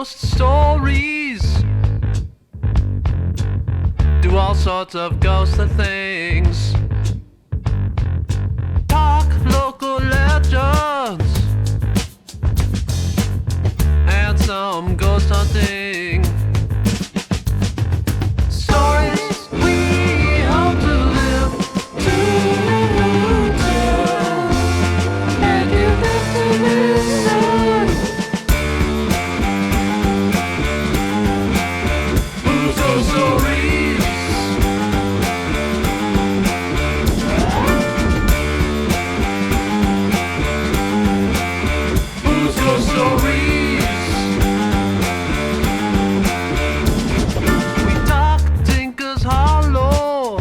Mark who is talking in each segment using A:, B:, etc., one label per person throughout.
A: Ghost Stories. Do all sorts of ghostly things. Talk local legends. And some ghost hunting. Stories we hope to live to tell. And you have to listen. Huz Ghost Stories. Huz Ghost Stories. We talk Tinker's Hollow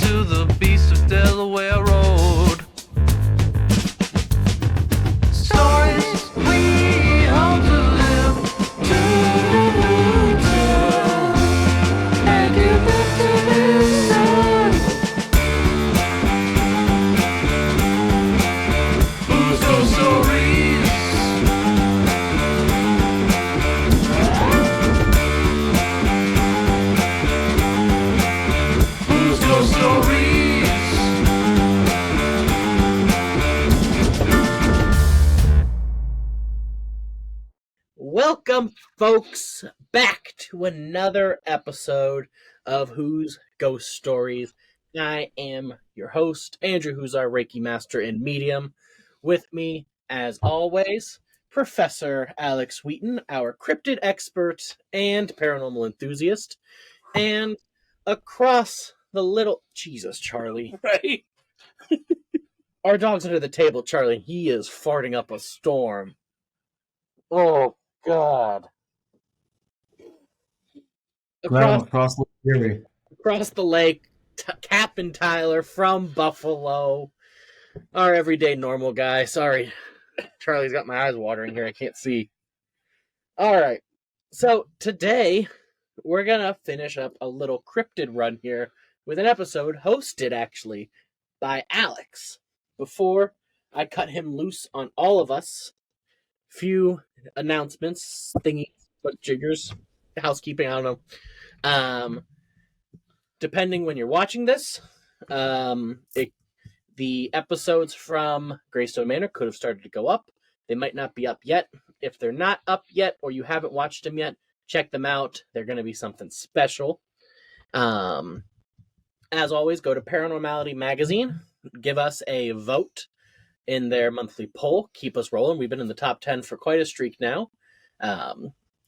A: to the beast of Delaware Road. Stories we hope to live to tell. And you have to listen. Huz Ghost Stories. Huz Ghost Stories.
B: Welcome, folks, back to another episode of Huz Ghost Stories. I am your host, Andrew, who's our Reiki Master and Medium. With me, as always, Professor Alex Wheaton, our cryptid expert and paranormal enthusiast. And across the little... Jesus, Charlie.
C: Right?
B: Our dog's under the table, Charlie. He is farting up a storm. Oh, God. Across the lake, Captain Tyler from Buffalo. Our everyday normal guy. Sorry, Charlie's got my eyes watering here. I can't see. All right. So today, we're going to finish up a little cryptid run here with an episode hosted, actually, by Alex. Before I cut him loose on all of us, few announcements, thingies, but jiggers, housekeeping, I don't know. Depending when you're watching this, the episodes from Greystone Manor could have started to go up. They might not be up yet. If they're not up yet or you haven't watched them yet, check them out. They're going to be something special. As always, go to Paranormality Magazine. Give us a vote in their monthly poll. Keep us rolling. We've been in the top 10 for quite a streak now.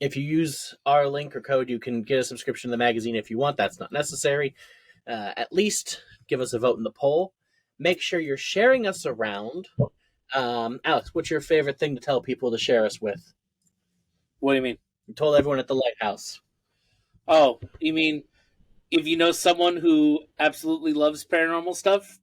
B: If you use our link or code, you can get a subscription to the magazine if you want. That's not necessary. At least give us a vote in the poll. Make sure you're sharing us around. Alex, what's your favorite thing to tell people to share us with?
C: What do you mean?
B: You told everyone at the lighthouse.
C: Oh, you mean if you know someone who absolutely loves paranormal stuff,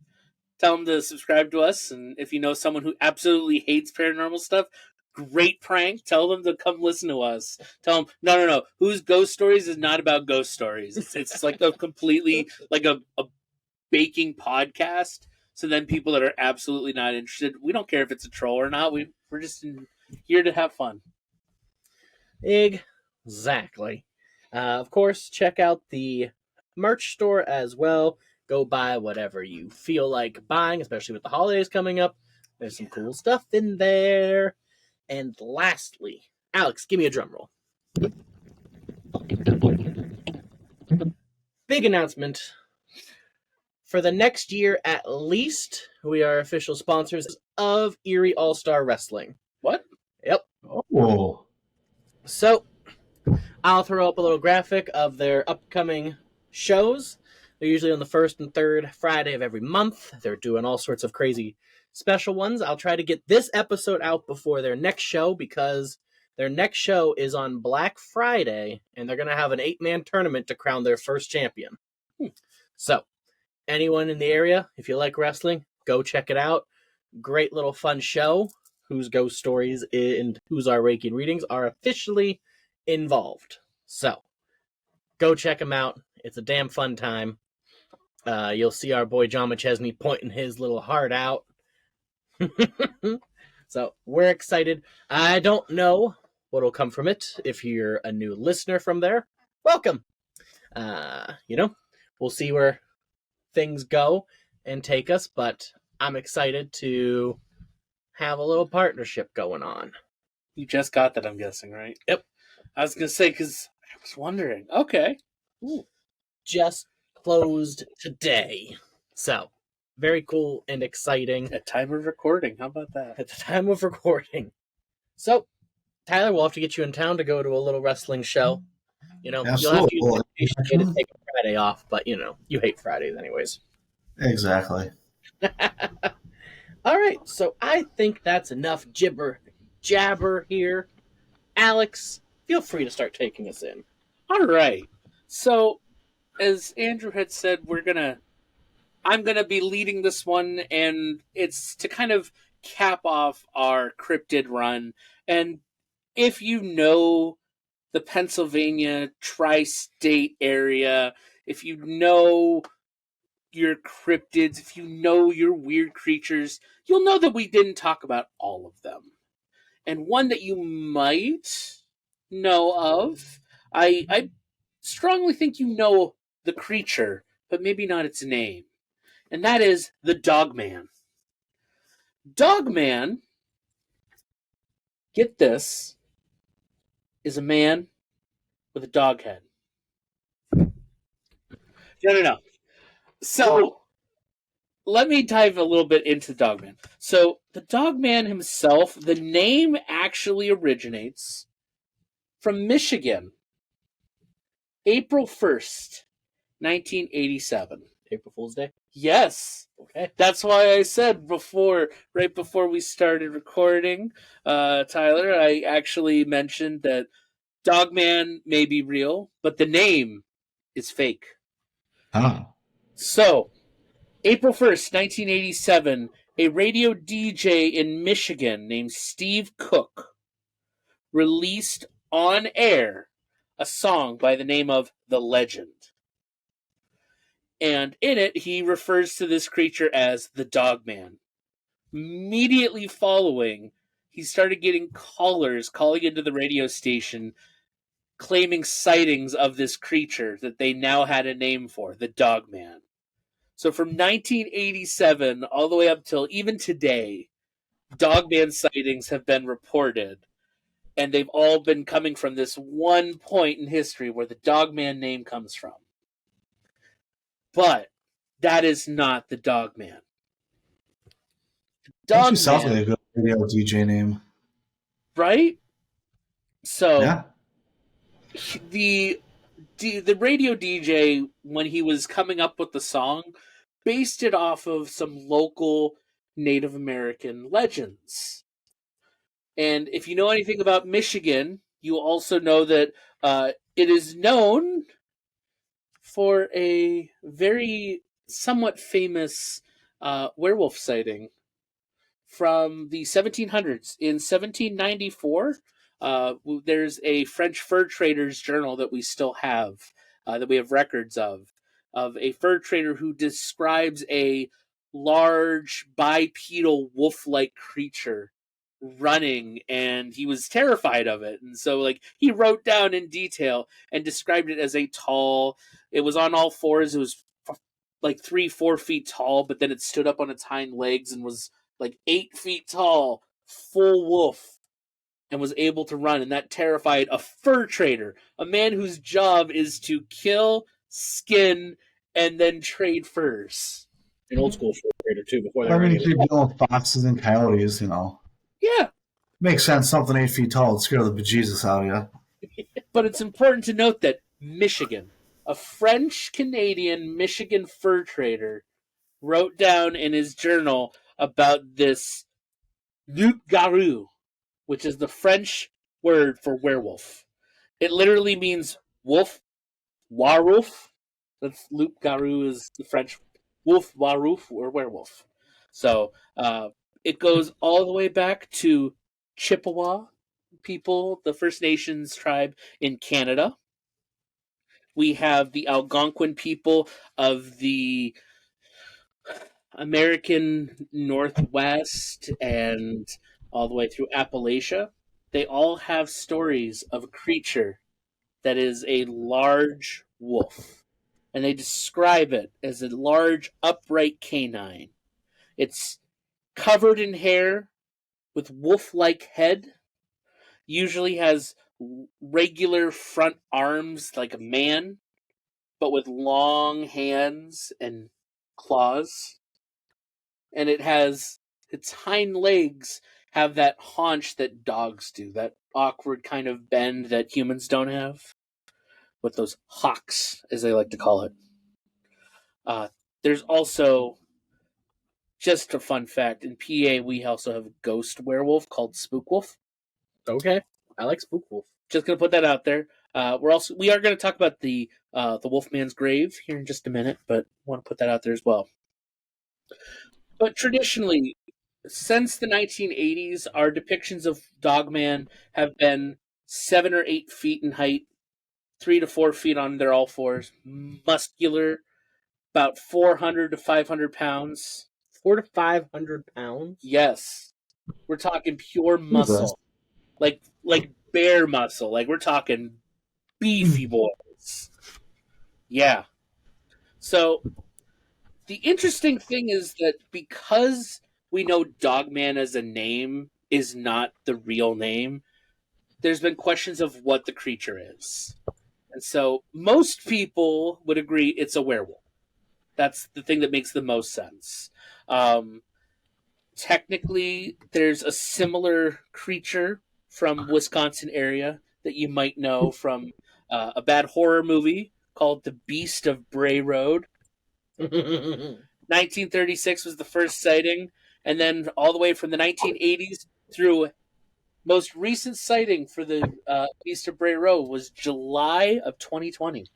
C: tell them to subscribe to us. And if you know someone who absolutely hates paranormal stuff, great prank. Tell them to come listen to us. Tell them, no. Huz Ghost Stories is not about ghost stories. It's like a completely, like a baking podcast. So then people that are absolutely not interested, we don't care if it's a troll or not. We're just here to have fun.
B: Exactly. Of course, check out the merch store as well. Go buy whatever you feel like buying, especially with the holidays coming up. There's some cool stuff in there. And lastly, Alex, give me a drum roll. Big announcement. For the next year at least, we are official sponsors of Erie All-Star Wrestling.
C: What?
B: Yep.
D: Oh.
B: So, I'll throw up a little graphic of their upcoming shows. They're usually on the first and third Friday of every month. They're doing all sorts of crazy special ones. I'll try to get this episode out before their next show because their next show is on Black Friday, and they're going to have an 8-man tournament to crown their first champion. So, anyone in the area, if you like wrestling, go check it out. Great little fun show. Huz Ghost Stories and Who's Our Reiki Readings are officially involved. So, go check them out. It's a damn fun time. You'll see our boy John McChesney pointing his little heart out. So, we're excited. I don't know what'll come from it. If you're a new listener from there, welcome. We'll see where things go and take us, but I'm excited to have a little partnership going on.
C: You just got that, I'm guessing, right?
B: Yep.
C: I was going to say, because I was wondering. Okay.
B: Ooh. Just closed today. So, very cool and exciting.
C: At time of recording. How about that?
B: At the time of recording. So, Tyler, we'll have to get you in town to go to a little wrestling show. You'll have to use
D: Absolutely.
B: vacation day to take a Friday off, but you hate Fridays anyways.
D: Exactly.
B: All right, so I think that's enough jibber jabber here. Alex, feel free to start taking us in.
C: All right. So, as Andrew had said, I'm gonna be leading this one, and it's to kind of cap off our cryptid run. And if you know the Pennsylvania tri-state area, if you know your cryptids, if you know your weird creatures, you'll know that we didn't talk about all of them. And one that you might know of, I strongly think you know the creature, but maybe not its name. And that is the Dogman. Dogman, get this, is a man with a dog head. No. So, let me dive a little bit into Dogman. So, the Dogman himself, the name actually originates from Michigan, April 1st, 1987.
B: April Fool's Day?
C: Yes.
B: Okay.
C: That's why I said right before we started recording, Tyler, I actually mentioned that Dogman may be real, but the name is fake.
D: Huh.
C: So, April 1st, 1987, a radio DJ in Michigan named Steve Cook released on air a song by the name of The Legend. And in it, he refers to this creature as the Dogman. Immediately following, he started getting callers calling into the radio station claiming sightings of this creature that they now had a name for, the Dogman. So from 1987 all the way up till even today, Dogman sightings have been reported, and they've all been coming from this one point in history where the Dogman name comes from. But that is not the Dogman.
D: Actually sounds like
C: Dogman,
D: a good radio DJ name.
C: right? So
D: Yeah.
C: the radio DJ, when he was coming up with the song, based it off of some local Native American legends. And if you know anything about Michigan, you also know that it is known for a very somewhat famous werewolf sighting from the 1700s. In 1794, there's a French fur trader's journal that we still have, that we have records of a fur trader who describes a large bipedal wolf-like creature running, and he was terrified of it. And so, he wrote down in detail and described it as it was on all fours. It was 3-4 feet tall, but then it stood up on its hind legs and was 8 feet tall, full wolf, and was able to run. And that terrified a fur trader, a man whose job is to kill, skin, and then trade furs.
B: An old school fur trader too. Before they
D: I
B: were
D: mean,
B: any-
D: if you're dealing with foxes and coyotes,
C: Yeah,
D: makes sense. Something 8 feet tall would scare the bejesus out of you.
C: but it's important to note that Michigan, a French-Canadian Michigan fur trader, wrote down in his journal about this loup-garou, which is the French word for werewolf. It literally means wolf, werewolf. That's loup-garou is the French wolf, werewolf, or werewolf. So it goes all the way back to Chippewa people, the First Nations tribe in Canada. We have the Algonquin people of the American Northwest and all the way through Appalachia. they all have stories of a creature that is a large wolf. And they describe it as a large, upright canine. It's covered in hair with wolf-like head, usually has regular front arms like a man, but with long hands and claws. And its hind legs have that haunch that dogs do, that awkward kind of bend that humans don't have, with those hocks, as they like to call it. There's also, just a fun fact, in PA we also have a ghost werewolf called Spook Wolf.
B: Okay, I like Spook Wolf.
C: Just gonna put that out there. We are gonna talk about the Wolfman's Grave here in just a minute, but want to put that out there as well. But traditionally, since the 1980s, our depictions of Dogman have been 7 or 8 feet in height, 3 to 4 feet on their all fours, muscular, about 400 to 500 pounds.
B: 400 to 500 pounds.
C: Yes, we're talking pure muscle, like bear muscle. Like we're talking beefy boys. Yeah. So the interesting thing is that because we know Dogman as a name is not the real name, there's been questions of what the creature is. And so most people would agree it's a werewolf. That's the thing that makes the most sense. Technically, there's a similar creature from Wisconsin area that you might know from a bad horror movie called The Beast of Bray Road. 1936 was the first sighting, and then all the way from the 1980s through most recent sighting for the Beast of Bray Road was July of 2020.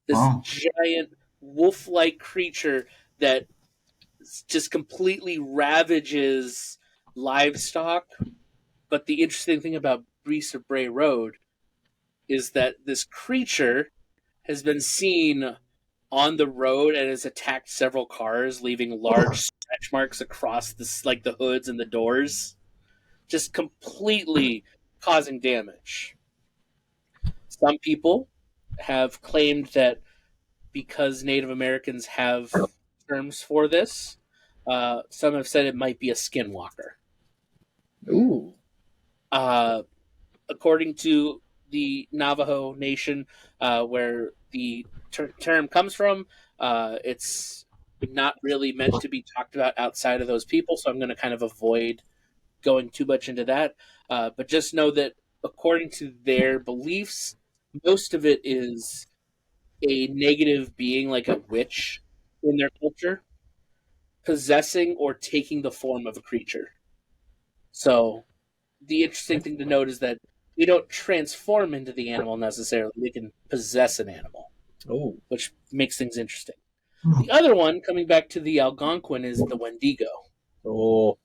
C: This giant wolf-like creature that just completely ravages livestock. But the interesting thing about Beast of Bray Road is that this creature has been seen on the road and has attacked several cars, leaving large stretch marks across the hoods and the doors, just completely causing damage. Some people have claimed that because Native Americans have terms for this, some have said it might be a skinwalker.
B: Ooh.
C: According to the Navajo Nation, where the term comes from, it's not really meant to be talked about outside of those people, so I'm going to kind of avoid going too much into that. But just know that according to their beliefs, most of it is a negative being like a witch in their culture, possessing or taking the form of a creature. So the interesting thing to note is that they don't transform into the animal necessarily. They can possess an animal, which makes things interesting. The other one, coming back to the Algonquin, is the Wendigo.
B: Oh.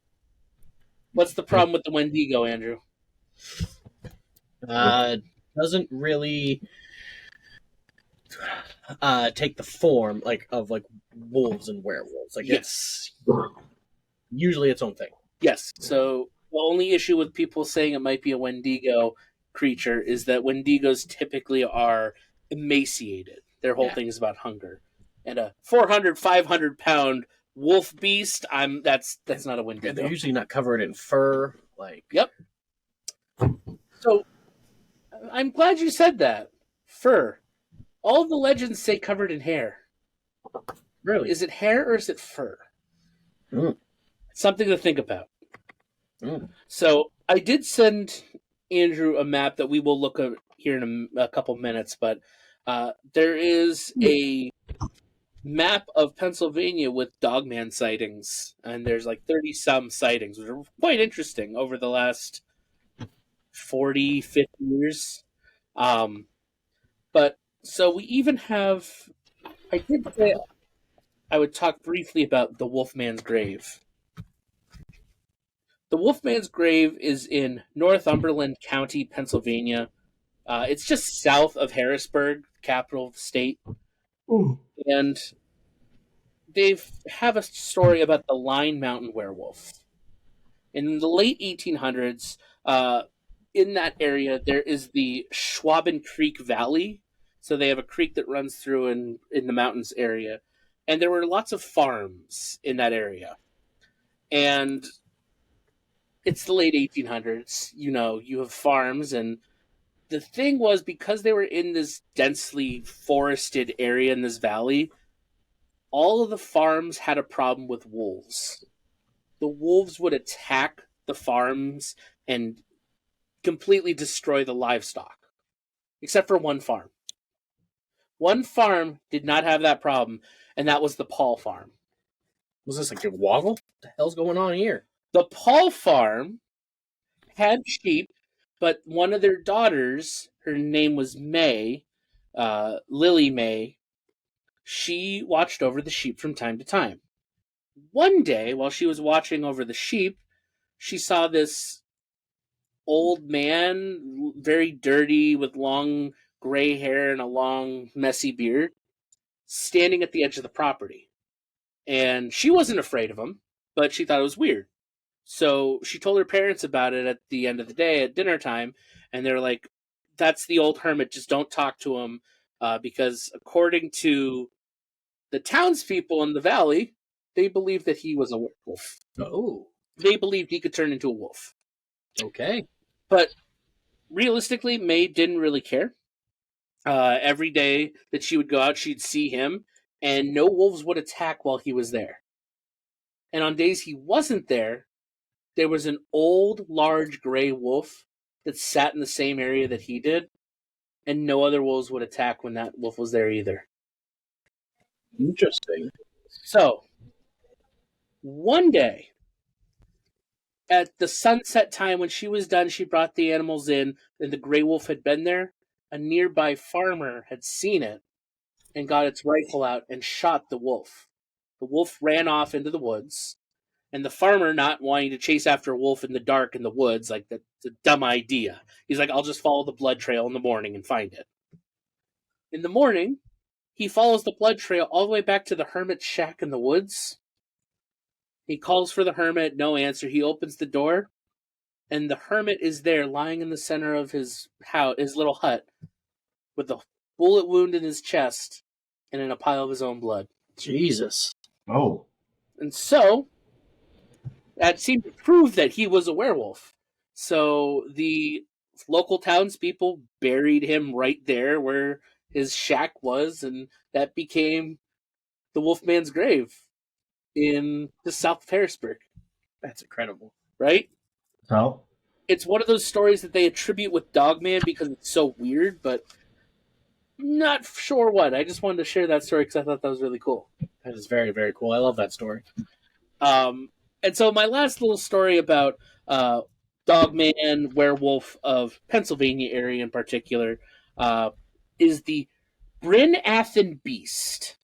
C: What's the problem with the Wendigo, Andrew?
B: Doesn't really take the form of wolves and werewolves.
C: Yes.
B: It's usually its own thing.
C: Yes. So the only issue with people saying it might be a Wendigo creature is that Wendigos typically are emaciated. Their whole thing is about hunger. And a 400, 500 pound wolf beast, that's not a Wendigo.
B: They're usually not covered in fur.
C: Yep. So I'm glad you said that. Fur. All the legends say covered in hair.
B: Really?
C: Is it hair or is it fur? Something to think about. So I did send Andrew a map that we will look at here in a couple minutes, but there is a map of Pennsylvania with Dogman sightings, and there's 30-some sightings, which are quite interesting over the last 40, 50 years. But so we even have, I did say I would talk briefly about the Wolfman's Grave. The Wolfman's Grave is in Northumberland County, Pennsylvania. It's just south of Harrisburg, capital of the state. And they have a story about the Line Mountain Werewolf. In the late 1800s, in that area, there is the Schwaben Creek Valley. So they have a creek that runs through in the mountains area. And there were lots of farms in that area. And it's the late 1800s. You have farms. And the thing was, because they were in this densely forested area in this valley, all of the farms had a problem with wolves. The wolves would attack the farms and completely destroy the livestock, except for one farm. One farm did not have that problem, and that was the Paul farm.
B: Was this like a woggle? What the hell's going on here?
C: The Paul farm had sheep, but one of their daughters, her name was May, Lily May, she watched over the sheep from time to time. One day, while she was watching over the sheep, she saw this old man, very dirty, with long gray hair and a long, messy beard, standing at the edge of the property. And she wasn't afraid of him, but she thought it was weird. So she told her parents about it at the end of the day at dinner time, and they're like, that's the old hermit, just don't talk to him, because according to the townspeople in the valley, they believed that he was a werewolf.
B: Oh,
C: They believed he could turn into a wolf.
B: okay.
C: But realistically, May didn't really care. Every day that she would go out, she'd see him, and no wolves would attack while he was there. And on days he wasn't there, there was an old, large gray wolf that sat in the same area that he did, and no other wolves would attack when that wolf was there either.
B: Interesting.
C: So, one day, at the sunset time when she was done, she brought the animals in, and the gray wolf had been there. A nearby farmer had seen it and got its rifle out and shot the wolf. The wolf ran off into the woods, and the farmer, not wanting to chase after a wolf in the dark in the woods, like that's a dumb idea. He's like, I'll just follow the blood trail in the morning and find it. In the morning, he follows the blood trail all the way back to the hermit's shack in the woods. He calls for the hermit, no answer. He opens the door, and the hermit is there lying in the center of his house, his little hut, with a bullet wound in his chest and in a pile of his own blood.
B: Jesus.
D: Oh.
C: And so, that seemed to prove that he was a werewolf. So the local townspeople buried him right there where his shack was, and that became the Wolfman's grave in the south of Harrisburg.
B: That's incredible.
C: Right?
D: So?
C: It's one of those stories that they attribute with Dogman because it's so weird, but not sure what. I just wanted to share that story because I thought that was really cool.
B: That is very, very cool. I love that story.
C: And so my last little story about Dogman, werewolf of Pennsylvania area in particular, is the Bryn Athyn Beast.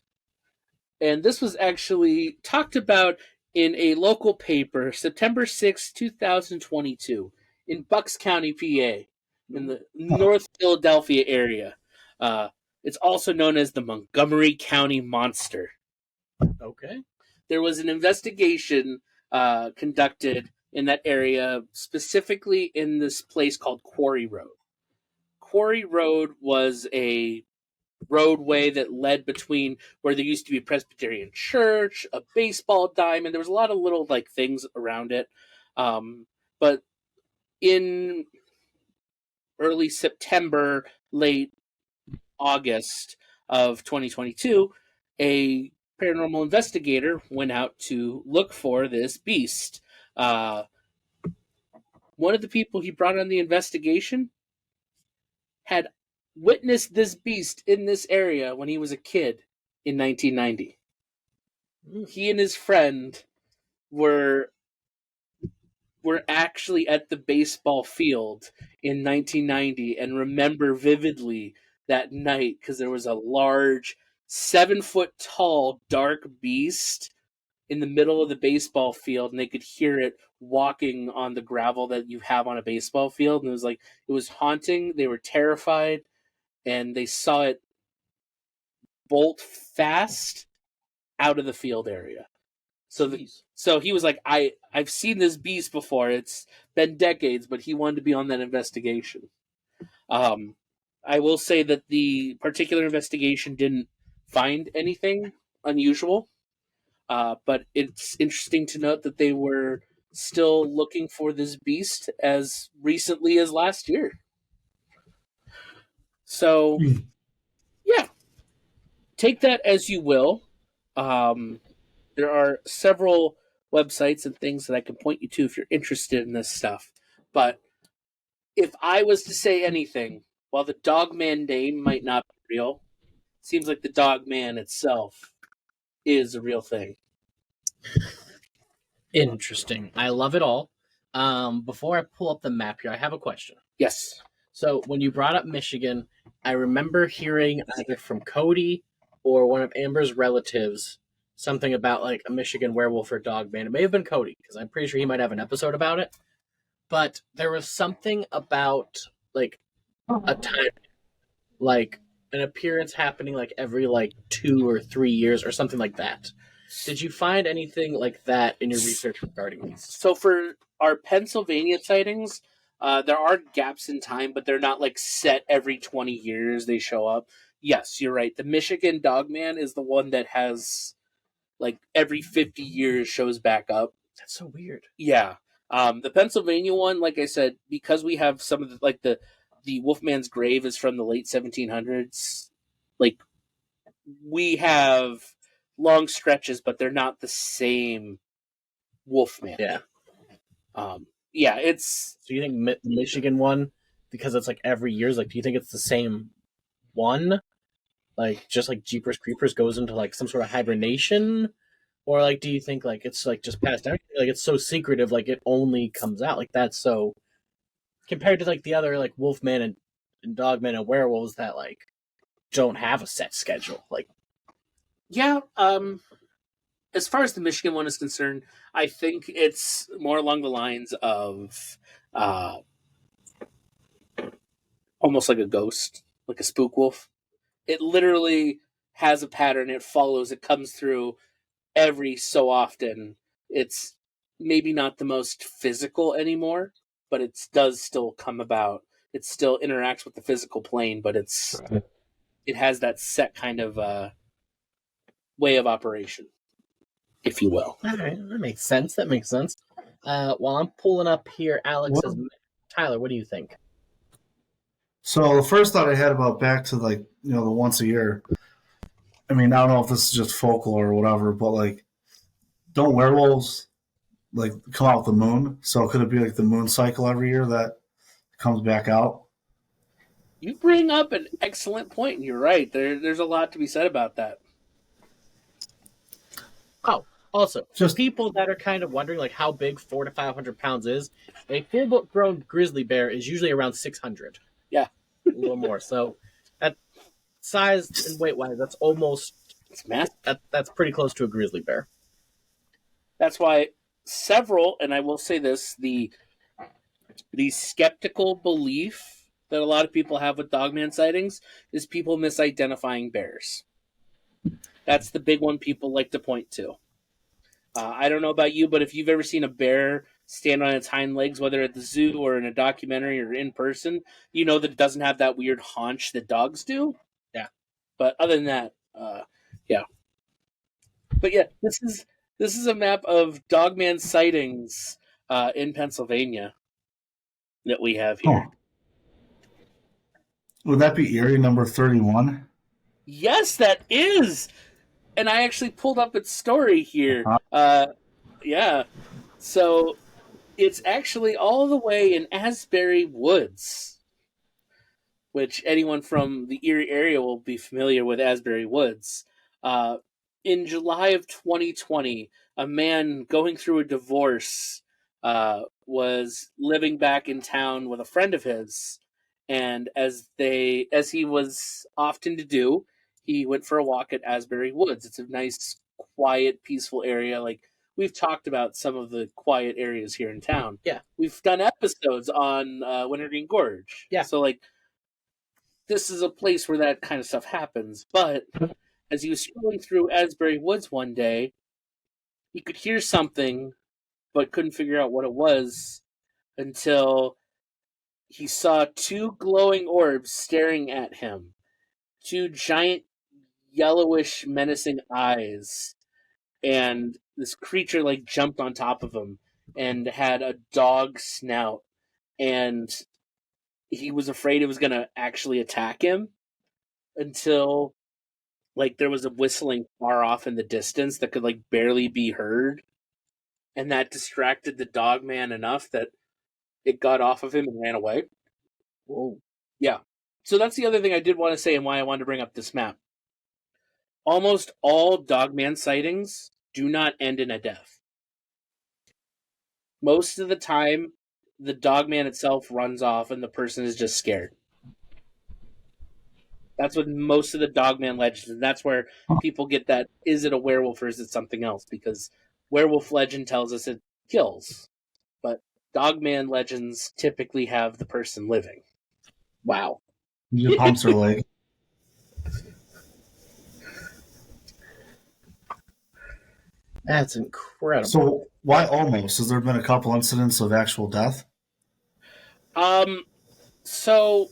C: And this was actually talked about in a local paper, September 6, 2022, in Bucks County, PA, in the North Philadelphia area. It's also known as the Montgomery County Monster.
B: Okay.
C: There was an investigation conducted in that area, specifically in this place called Quarry Road. Quarry Road was a roadway that led between where there used to be a Presbyterian church, a baseball diamond. There was a lot of little like things around it. But in early September, late August of 2022, a paranormal investigator went out to look for this beast. One of the people he brought on the investigation had witnessed this beast in this area when he was a kid in 1990. He and his friend were actually at the baseball field in 1990 and remember vividly that night because there was a large 7-foot tall dark beast in the middle of the baseball field, and they could hear it walking on the gravel that you have on a baseball field, and it was haunting. They were terrified, and they saw it bolt fast out of the field area.
B: Jeez.
C: So he was like, I've seen this beast before. It's been decades, but he wanted to be on that investigation. I will say that the particular investigation didn't find anything unusual, but it's interesting to note that they were still looking for this beast as recently as last year. So, yeah, take that as you will. There are several websites and things that I can point you to if you're interested in this stuff. But if I was to say anything, while the Dogman name might not be real, it seems like the Dogman itself is a real thing.
B: Interesting. I love it all. Before I pull up the map here, I have a question.
C: Yes.
B: So when you brought up Michigan, I remember hearing either from Cody or one of Amber's relatives something about like a Michigan werewolf or dogman. It may have been Cody because I'm pretty sure he might have an episode about it. But there was something about like a time, like an appearance happening like every like 2 or 3 years or something like that. Did you find anything like that in your research regarding these?
C: So for our Pennsylvania sightings, there are gaps in time, but they're not like set every 20 years they show up. Yes, you're right. The Michigan Dogman is the one that has like every 50 years shows back up.
B: That's so weird.
C: Yeah. The Pennsylvania one, like I said, because we have some of the like the Wolfman's grave is from the late 1700s. Like we have long stretches, but they're not the same Wolfman.
B: Yeah.
C: Yeah, it's
B: So you think the Michigan one, because it's like every year's, like, do you think it's the same one? Like, just like Jeepers Creepers goes into like some sort of hibernation? Or like, do you think like it's like just passed down? Like, it's so secretive, like it only comes out. Like, that's so. Compared to like the other, like Wolfman and Dogmen and Werewolves that like don't have a set schedule. Like,
C: yeah. As far as the Michigan one is concerned, I think it's more along the lines of almost like a ghost, like a spook wolf. It literally has a pattern. It follows. It comes through every so often. It's maybe not the most physical anymore, but it does still come about. It still interacts with the physical plane, but it has that set kind of way of operation, if you will.
B: all right, that makes sense. That makes sense. While I'm pulling up here, Alex says, Tyler, what do you think?
D: So the first thought I had about back to like the once a year. I mean, I don't know if this is just folklore or whatever, but like, don't werewolves like come out with the moon? So could it be like the moon cycle every year that comes back out?
C: You bring up an excellent point, and you're right. There's a lot to be said about that.
B: Oh, also,
D: Just-
B: people that are kind of wondering like how big 400 to 500 pounds is, a full-grown grizzly bear is usually around 600.
C: Yeah.
B: A little more. So, that size and weight-wise, that's almost
C: It's massive.
B: that's pretty close to a grizzly bear.
C: That's why several, and I will say this, the skeptical belief that a lot of people have with Dogman sightings is people misidentifying bears. That's the big one people like to point to. I don't know about you, but if you've ever seen a bear stand on its hind legs, whether at the zoo or in a documentary or in person, you know that it doesn't have that weird haunch that dogs do.
B: Yeah.
C: But other than that, yeah. But yeah, this is a map of Dogman sightings in Pennsylvania that we have here.
D: Oh. Would that be Erie number 31?
C: Yes, that is. And I actually pulled up its story here. Yeah. So it's actually all the way in Asbury Woods, which anyone from the Erie area will be familiar with Asbury Woods. In July of 2020, a man going through a divorce was living back in town with a friend of his, and as he was often to do, he went for a walk at Asbury Woods. It's a nice, quiet, peaceful area. Like we've talked about some of the quiet areas here in town.
B: Yeah.
C: We've done episodes on Wintergreen Gorge.
B: Yeah.
C: So like, this is a place where that kind of stuff happens. But as he was scrolling through Asbury Woods one day, he could hear something, but couldn't figure out what it was until he saw two glowing orbs staring at him. Two giant yellowish menacing eyes, and this creature like jumped on top of him and had a dog snout, and he was afraid it was going to actually attack him until like there was a whistling far off in the distance that could like barely be heard, and that distracted the dog man enough that it got off of him and ran away.
B: Whoa.
C: Yeah. So that's the other thing I did want to say and why I wanted to bring up this map. Almost all Dogman sightings do not end in a death. Most of the time, the Dogman itself runs off and the person is just scared. That's what most of the Dogman legends, and that's where people get that, is it a werewolf or is it something else? Because werewolf legend tells us it kills, but Dogman legends typically have the person living. Wow.
D: Your pumps are late.
B: That's incredible.
D: So why almost? Has there been a couple incidents of actual death?
C: So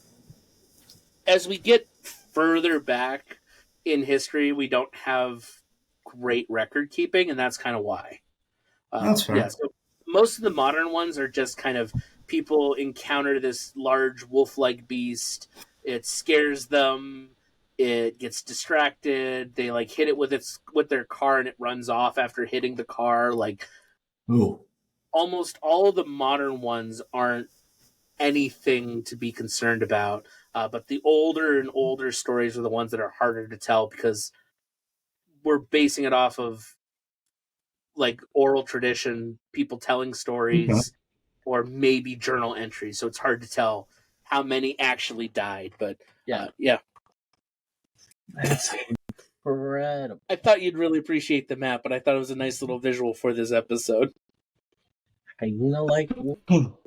C: as we get further back in history, we don't have great record keeping, and that's kind of why.
D: That's fair.
C: Yeah, so most of the modern ones are just kind of people encounter this large wolf-like beast. It scares them. It gets distracted. They like hit it with their car, and it runs off after hitting the car. Like
D: Ooh.
C: almost all of the modern ones aren't anything to be concerned about. But the older and older stories are the ones that are harder to tell because we're basing it off of like oral tradition, people telling stories, or maybe journal entries. So it's hard to tell how many actually died. But yeah.
B: That's incredible.
C: I thought you'd really appreciate the map, but I thought it was a nice little visual for this episode.
B: Hyena like.
C: Oh,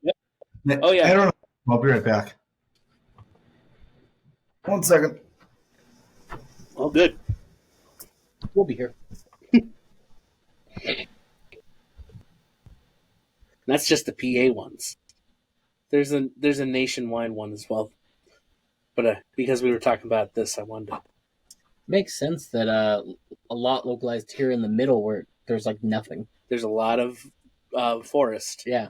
C: yeah.
D: I don't know. I'll be right back. 1 second.
C: Oh, good.
B: We'll be here.
C: That's just the PA ones. There's a nationwide one as well. But because we were talking about this, I wanted to.
B: Makes sense that a lot localized here in the middle where there's like nothing.
C: There's a lot of forest.
B: Yeah.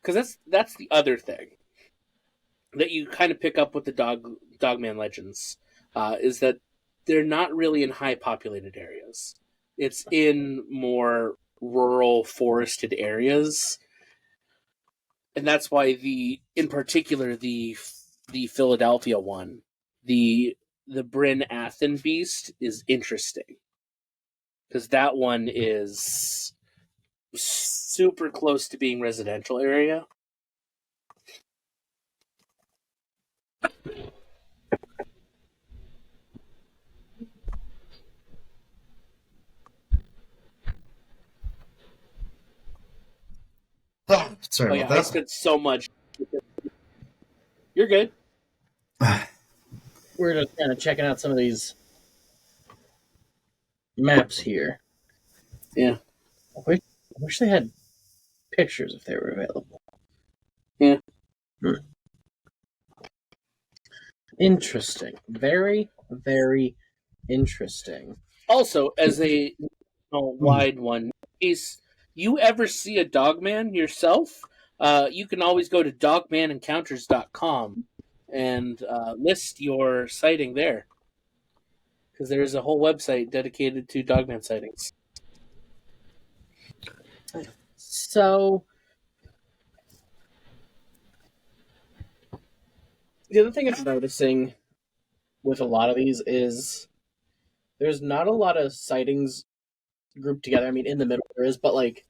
C: Because that's the other thing that you kind of pick up with the Dogman legends, is that they're not really in high populated areas. It's in more rural forested areas, and that's why in particular the Philadelphia one, the Bryn Athen beast is interesting because that one is super close to being residential area.
D: Sorry
C: I
D: about that.
C: spent so much. You're good.
B: We're just kind of checking out some of these maps here.
C: Yeah.
B: I wish they had pictures if they were available.
C: Yeah.
B: Interesting. Very, very interesting.
C: Also, as a wide one, in case you ever see a Dogman yourself, you can always go to dogmanencounters.com and list your sighting there. Because there's a whole website dedicated to Dogman sightings.
B: So, the other thing I'm noticing with a lot of these is there's not a lot of sightings grouped together. I mean, in the middle there is, but like,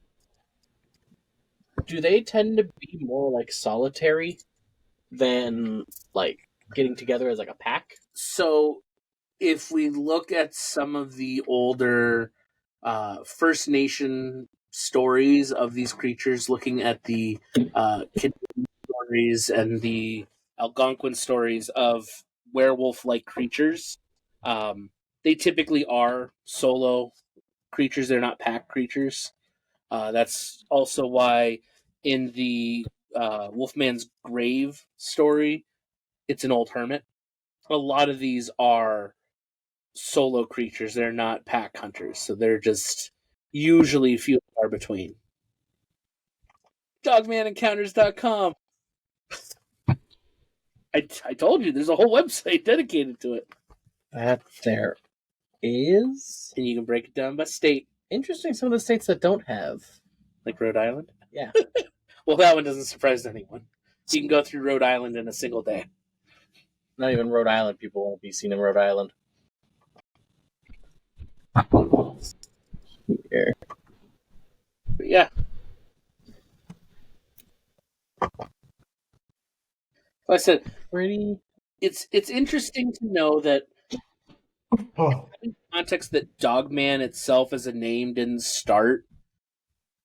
B: do they tend to be more like solitary than like getting together as like a pack?
C: So, if we look at some of the older First Nation stories of these creatures, looking at the Canadian stories and the Algonquin stories of werewolf-like creatures, they typically are solo creatures. They're not pack creatures. That's also why in the Wolfman's Grave story, it's an old hermit. A lot of these are solo creatures. They're not pack hunters, so they're just usually few and far between. Dogmanencounters.com. I told you, there's a whole website dedicated to it.
B: That there is.
C: And you can break it down by state.
B: Interesting, some of the states that don't have.
C: Like Rhode Island?
B: Yeah.
C: Well, that one doesn't surprise anyone. You can go through Rhode Island in a single day.
B: Not even Rhode Island people won't be seen in Rhode Island. Here.
C: But yeah. Like I said,
B: Pretty.
C: it's interesting to know that
D: Oh,
C: in context that Dogman itself as a name didn't start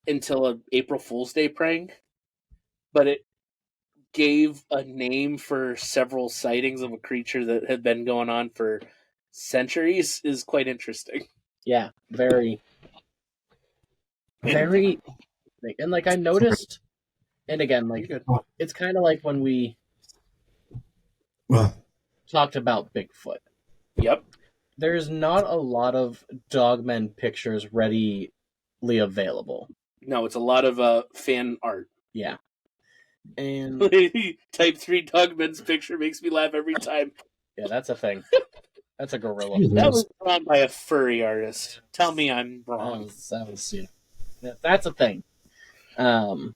C: until a April Fool's Day prank, but it gave a name for several sightings of a creature that had been going on for centuries is quite interesting.
B: Yeah, very. Very. And like I noticed, and again, like it's kind of like when we
D: well,
B: talked about Bigfoot.
C: Yep.
B: There's not a lot of Dogmen pictures readily available.
C: No, it's a lot of fan art.
B: Yeah. And
C: Type 3 Dogman's picture makes me laugh every time.
B: yeah, that's a thing. That's a gorilla.
C: That was drawn by a furry artist. Tell me I'm wrong.
B: That was yeah. That's a thing.
C: That's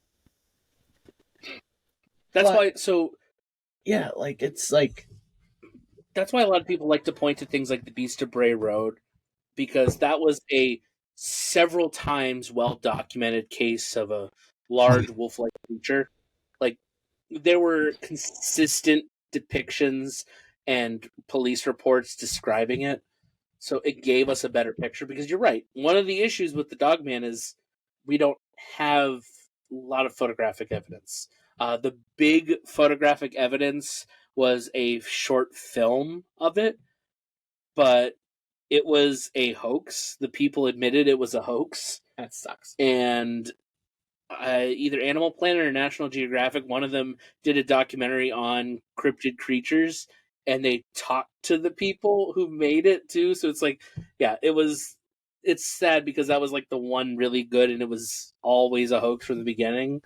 B: but-
C: why. So
B: Yeah, like it's like
C: that's why a lot of people like to point to things like the Beast of Bray Road, because that was a several times well documented case of a large wolf-like creature. Like there were consistent depictions and police reports describing it, so it gave us a better picture. Because you're right, one of the issues with the Dogman is we don't have a lot of photographic evidence. The big photographic evidence was a short film of it, but it was a hoax. The people admitted it was a hoax.
B: that sucks.
C: And either Animal Planet or National Geographic, one of them did a documentary on cryptid creatures, and they talked to the people who made it too. So it's like, yeah, it's sad because that was like the one really good, and it was always a hoax from the beginning.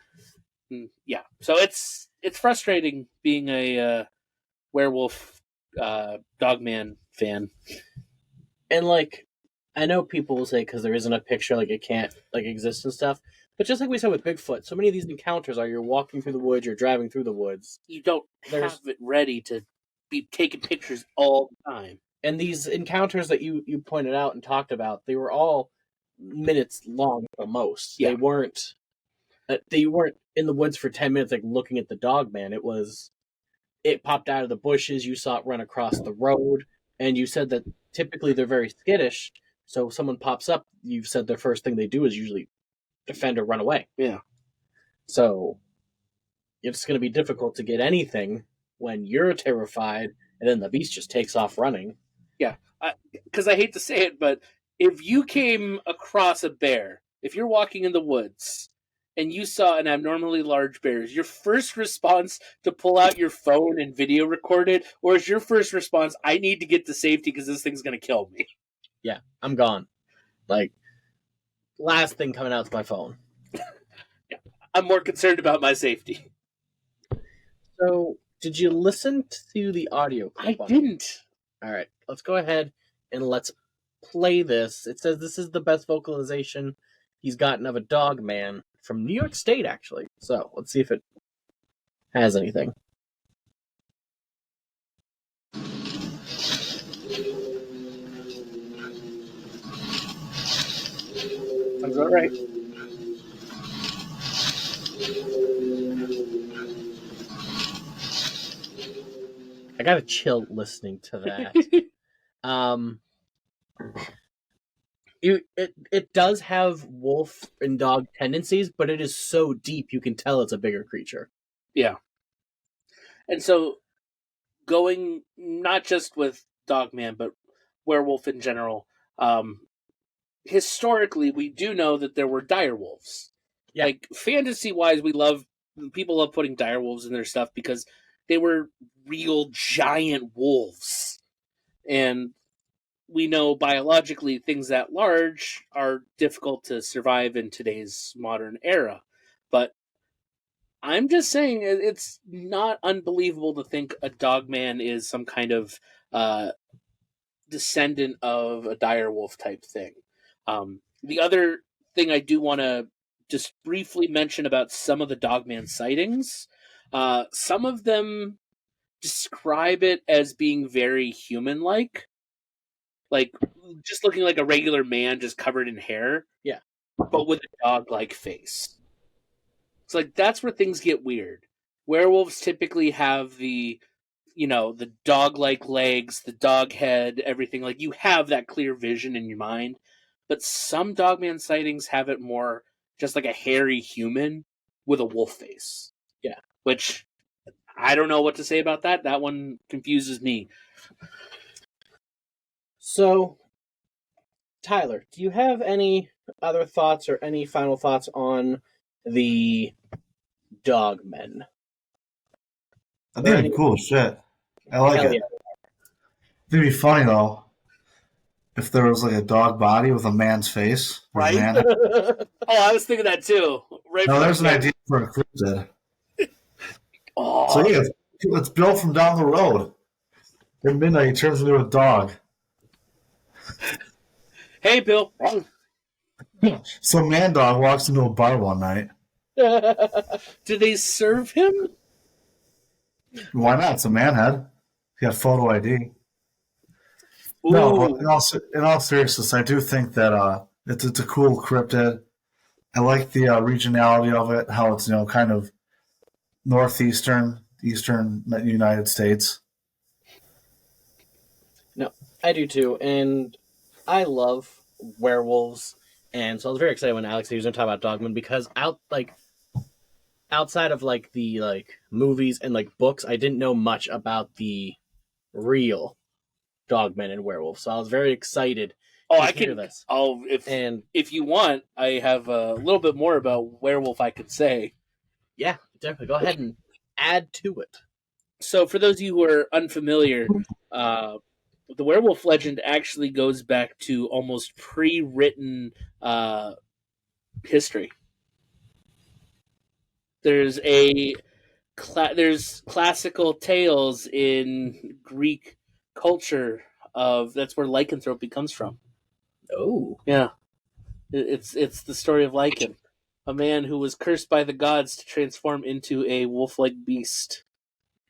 C: And yeah, so it's frustrating being a werewolf Dogman fan.
B: And like I know people will say because there isn't a picture, like it can't like exist and stuff. But just like we said with Bigfoot, so many of these encounters are you're walking through the woods, you're driving through the woods.
C: You don't
B: There's-
C: have it ready to be taking pictures all the time.
B: And these encounters that you pointed out and talked about, they were all minutes long at the most.
C: Yeah.
B: They weren't in the woods for 10 minutes like looking at the Dogman. It popped out of the bushes, you saw it run across the road, and you said that typically they're very skittish. So if someone pops up, you've said the first thing they do is usually defend or run away.
C: Yeah.
B: So it's going to be difficult to get anything when you're terrified and then the beast just takes off running.
C: Because I hate to say it, but if you came across a bear, if you're walking in the woods and you saw an abnormally large bear, is your first response to pull out your phone and video record it? Or is your first response, I need to get to safety because this thing's going to kill me?
B: Yeah, I'm gone. Like, last thing coming out is my phone.
C: I'm more concerned about my safety.
B: So, did you listen to the audio
C: I
B: clip?
C: didn't.
B: All right, let's go ahead and let's play this. It says this is the best vocalization he's gotten of a Dogman from New York State, actually. So, let's see if it has anything.
C: Sounds all right.
B: I got a chill listening to that. It does have wolf and dog tendencies, but it is so deep you can tell it's a bigger creature.
C: Yeah. And so, going not just with Dogman, but werewolf in general, historically, we do know that there were direwolves.
B: Yeah.
C: Like, fantasy-wise, people love putting direwolves in their stuff because they were real giant wolves. And we know biologically things that large are difficult to survive in today's modern era. But I'm just saying it's not unbelievable to think a dogman is some kind of descendant of a direwolf type thing. The other thing I do want to just briefly mention about some of the dogman sightings, some of them describe it as being very human-like. Like, just looking like a regular man just covered in hair.
B: Yeah.
C: But with a dog-like face. It's like, that's where things get weird. Werewolves typically have the dog-like legs, the dog head, everything. Like, you have that clear vision in your mind. But some dogman sightings have it more just like a hairy human with a wolf face.
B: Yeah.
C: Which, I don't know what to say about that. That one confuses me.
B: So, Tyler, do you have any other thoughts or any final thoughts on the Dogmen?
D: I think it's cool as shit. I like
B: Hell
D: it.
B: yeah.
D: It'd be funny though if there was like a dog body with a man's face. Or a
C: Right?
D: man.
C: Oh, I was thinking that too. Right.
D: No,
C: from
D: there's an
C: the-
D: idea for a cryptid.
C: Oh,
D: So yeah, it's Bill from down the road. At midnight, he turns into a dog.
C: hey, Bill.
D: So man dog walks into a bar one night.
C: Did they serve him?
D: Why not? It's a man head. He got photo ID.
C: Ooh.
D: No, but in all seriousness, I do think that it's a cool cryptid. I like the regionality of it, how it's kind of northeastern, eastern United States.
B: No, I do too, and I love werewolves, and so I was very excited when Alex was going to talk about Dogman because outside of like the movies and like books, I didn't know much about the real Dogmen and werewolves, so I was very excited.
C: Oh,
B: to
C: I
B: hear
C: can.
B: this.
C: Oh,
B: And
C: if you want, I have a little bit more about werewolf I could say.
B: yeah, definitely go ahead and add to it.
C: So, for those of you who are unfamiliar, the werewolf legend actually goes back to almost pre-written history. There's there's classical tales in Greek culture of that's where lycanthropy comes from.
B: Oh,
C: Yeah, it's the story of Lycan, a man who was cursed by the gods to transform into a wolf-like beast.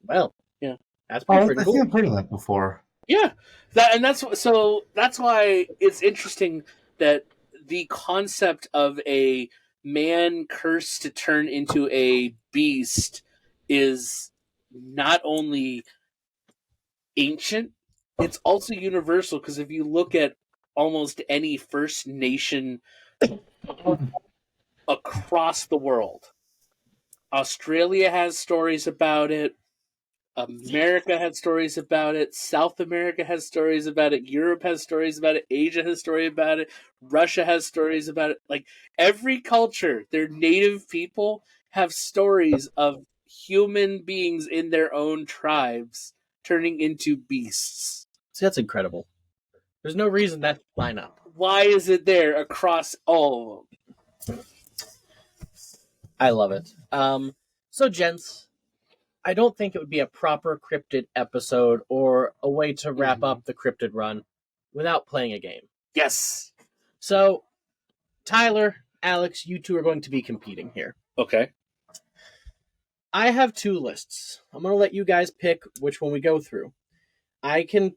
B: well,
C: Yeah.
B: that's
D: Oh,
B: pretty
D: I
B: cool.
D: think I've heard of that before.
C: Yeah, that's why it's interesting that the concept of a man cursed to turn into a beast is not only ancient, it's also universal, because if you look at almost any First Nation across the world, Australia has stories about it, America has stories about it, South America has stories about it, Europe has stories about it, Asia has stories about it, Russia has stories about it. Like, every culture, their native people have stories of human beings in their own tribes turning into beasts.
B: See, that's incredible. There's no reason that should line up.
C: Why is it there across all of them?
B: I love it. So, gents, I don't think it would be a proper cryptid episode or a way to wrap up the cryptid run without playing a game.
C: Yes.
B: So, Tyler, Alex, you two are going to be competing here.
C: Okay.
B: I have two lists. I'm going to let you guys pick which one we go through. I can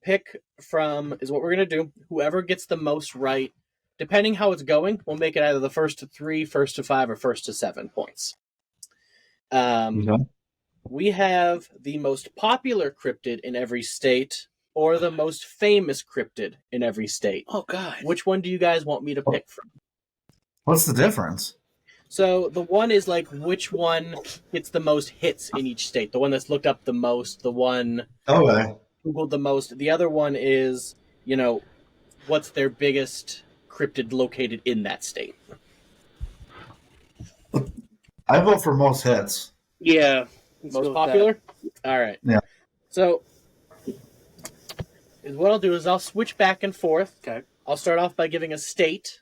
B: pick from, is what we're going to do. Whoever gets the most right, depending how it's going, we'll make it either the first to 3, first to 5, or first to 7 points. We have the most popular cryptid in every state or the most famous cryptid in every state.
C: Oh, God.
B: Which one do you guys want me to pick from?
D: What's the difference?
B: So the one is like which one gets the most hits in each state. The one that's looked up the most, the one
D: Okay.
B: Googled the most. The other one is, what's their biggest cryptid located in that state?
D: I vote for most hits.
C: Yeah. let's go
B: Most
C: with
B: popular? All right.
D: Yeah.
B: So, what I'll do is I'll switch back and forth.
C: that. Okay.
B: I'll start off by giving a state,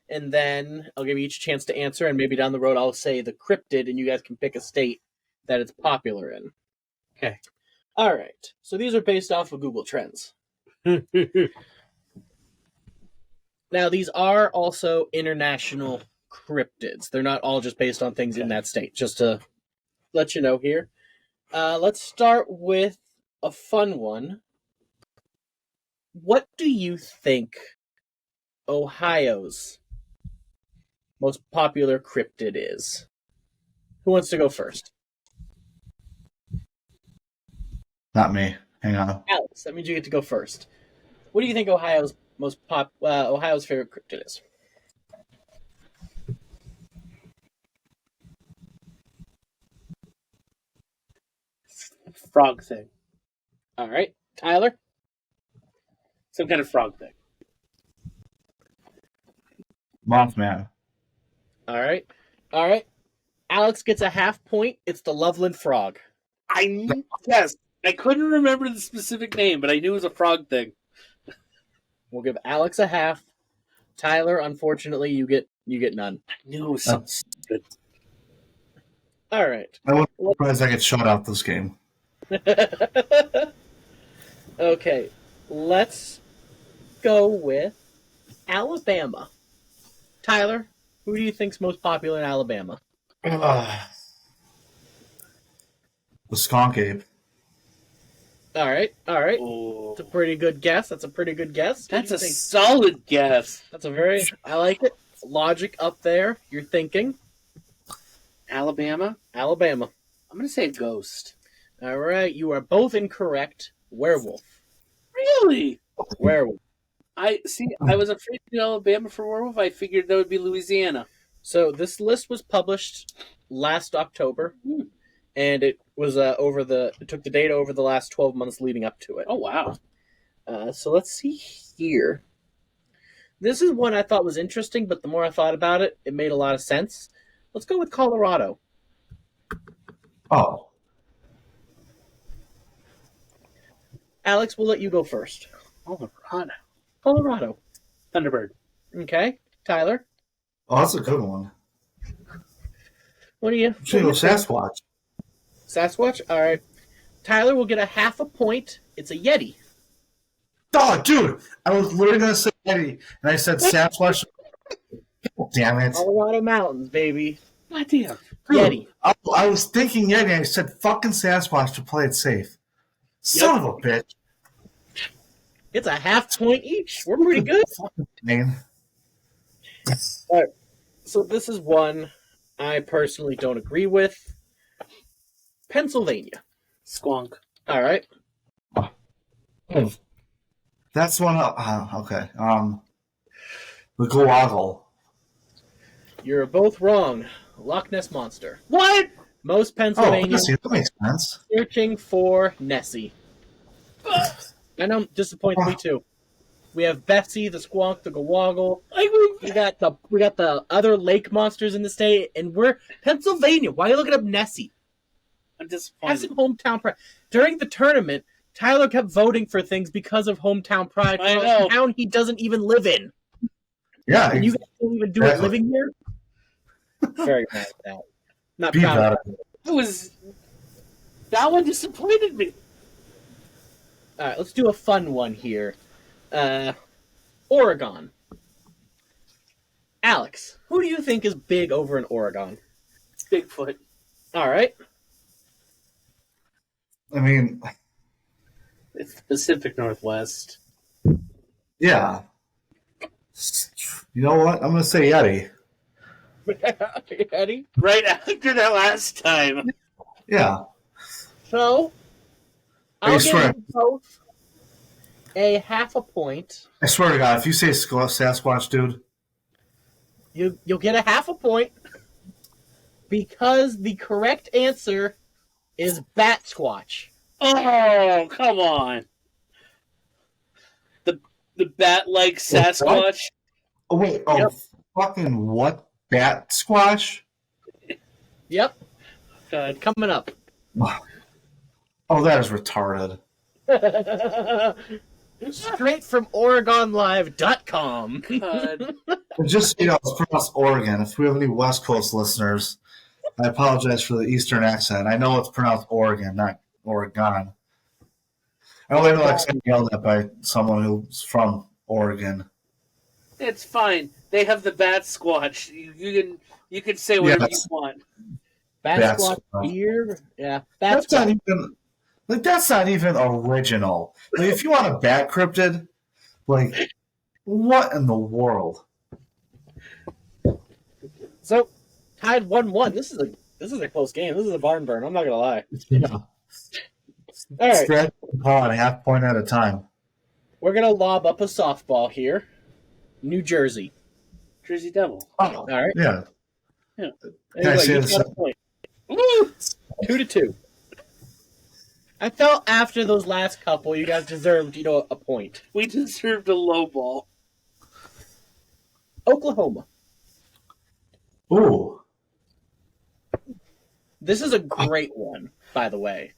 B: and then I'll give you each a chance to answer, and maybe down the road I'll say the cryptid, and you guys can pick a state that it's popular in.
C: Okay.
B: All right. So these are based off of Google Trends. Now, these are also international cryptids. They're not all just based on things in that state, just to let you know here. Let's start with a fun one. What do you think Ohio's most popular cryptid is? Who wants to go first?
D: Not me. Hang on.
B: Alex, that means you get to go first. What do you think Ohio's favorite cryptid is?
C: Frog thing.
B: All right, Tyler.
C: Some kind of frog thing.
D: Mothman.
B: All right. Alex gets a half point. It's the Loveland frog.
C: Yes. I couldn't remember the specific name, but I knew it was a frog thing.
B: We'll give Alex a half. Tyler, unfortunately, you get none.
C: I knew it was something stupid.
B: All right.
D: I was surprised I get shut out this game.
B: Okay, let's go with Alabama. Tyler, who do you think's most popular in Alabama?
D: The skunk ape.
B: All right.
C: Oh.
B: That's a pretty good guess. What
C: That's
B: do
C: a
B: you think?
C: solid guess.
B: I like it. Logic up there. You're thinking.
C: Alabama?
B: Alabama.
C: I'm going to say a ghost.
B: All right, you are both incorrect. Werewolf.
C: Really?
B: Werewolf.
C: I was afraid to do Alabama for werewolf. I figured that would be Louisiana.
B: So this list was published last October, and it was it took the data over the last 12 months leading up to it.
C: Oh, wow.
B: So let's see here. This is one I thought was interesting, but the more I thought about it, it made a lot of sense. Let's go with Colorado.
D: Oh.
B: Alex, we'll let you go first.
C: Colorado.
B: Colorado.
C: Thunderbird.
B: Okay. Tyler,
D: Oh, that's a good one.
B: what do you?
D: Should go Sasquatch.
B: Sasquatch? All right. Tyler will get a half a point. It's a Yeti.
D: Oh, dude! I was literally going to say Yeti, and I said Sasquatch. Damn it.
B: Colorado Mountains, baby.
C: God damn.
D: Dude,
B: Yeti.
D: I was thinking Yeti, and I said fucking Sasquatch to play it safe. Son of a bitch.
B: It's a half point each. We're pretty good.
D: Man.
B: All right. So this is one I personally don't agree with. Pennsylvania.
C: Squonk.
B: All right.
D: That's one. Okay. The Gowaggle.
B: You're both wrong. Loch Ness Monster.
C: What?
B: Most
D: Oh,
B: Pennsylvanians
D: that makes sense.
B: searching for Nessie. I know, disappoints me too. We have Bessie, the Squonk, the Gowaggle. We got the other lake monsters in the state, and we're Pennsylvania. Why are you looking up Nessie?
C: I'm
B: Have
C: disappointed.
B: some hometown pride. During the tournament, Tyler kept voting for things because of hometown pride
C: I
B: for
C: know.
B: a town he doesn't even live in.
D: Yeah.
B: And you guys don't even do it
D: Exactly.
B: living here? Very mad at that. Not
D: Be
B: proud of
D: better.
C: That one disappointed me.
B: All right, let's do a fun one here. Oregon. Alex, who do you think is big over in Oregon?
C: Bigfoot.
B: All right.
D: I mean,
C: It's the Pacific Northwest.
D: yeah. You know what? I'm going to say Yeti.
B: Eddie?
C: Right after that last time.
D: Yeah.
B: So,
D: Are
B: I'll
D: you
B: give
D: swear?
B: you both a half a point.
D: I swear to God, if you say Sasquatch, dude.
B: You'll get a half a point because the correct answer is Bat Squatch.
C: Oh, come on. The bat-like
D: What?
C: Sasquatch.
D: Oh, wait. Oh,
B: Yep.
D: fucking what? Bat squash?
B: Yep,
C: God.
B: coming up.
D: Oh, that is retarded.
B: Straight from OregonLive.com.
C: God.
D: Just so you know, it's pronounced Oregon. If we have any West Coast listeners, I apologize for the Eastern accent. I know it's pronounced Oregon, not Oregon. I only know that's yelled at by someone who's from Oregon.
C: It's fine. They have the bat squatch. You can say whatever
D: Yes.
C: you want.
B: Bat
D: Squatch.
B: Squatch beer. Yeah, Bat
D: That's not
B: Squatch.
D: even that's not even original. Like, if you want a bat cryptid, like what in the world?
B: So, tied 1-1. This is a close game. This is a barn burn. I'm not gonna lie.
D: Yeah.
B: All right,
D: Stretch the ball at a half point at a time.
B: we're gonna lob up a softball here. New Jersey.
C: Jersey Devil.
D: Oh,
B: All right.
D: yeah.
B: There
D: Can I
B: you go.
D: say
B: You
D: this?
B: got a point. Woo! 2-2. I felt after those last couple, you guys deserved, a point.
C: We deserved a low ball.
B: Oklahoma.
D: Ooh.
B: This is a great one, by the way.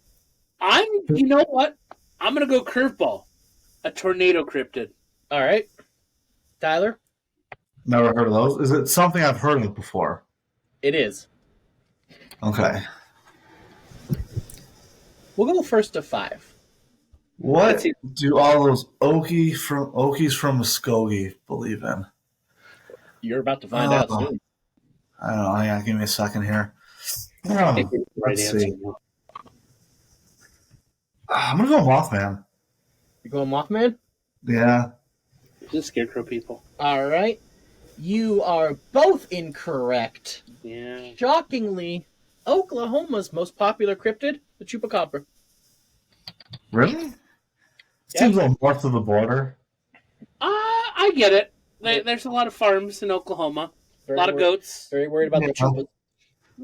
C: You know what? I'm gonna go curveball. A tornado cryptid.
B: All right. Tyler?
D: Never heard of those. Is it something I've heard of before?
B: It is.
D: Okay.
B: We'll go first to 5.
D: What
C: Let's see.
D: do all those Okies from Muskogee believe in?
B: You're about to find out
D: Oh.
B: soon.
D: I don't know. Hang on, give me a second here.
C: Right
D: Let's
C: answer.
D: see. I'm gonna go Mothman.
B: You going Mothman?
D: Yeah.
C: The scarecrow people.
B: All right. You are both incorrect.
C: Yeah.
B: Shockingly, Oklahoma's most popular cryptid, the chupacabra.
D: Really?
B: Yeah.
D: Seems a little north of the border.
C: I get it. There's a lot of farms in Oklahoma. A lot of goats.
B: Very worried about the
D: Yeah.
B: chupas.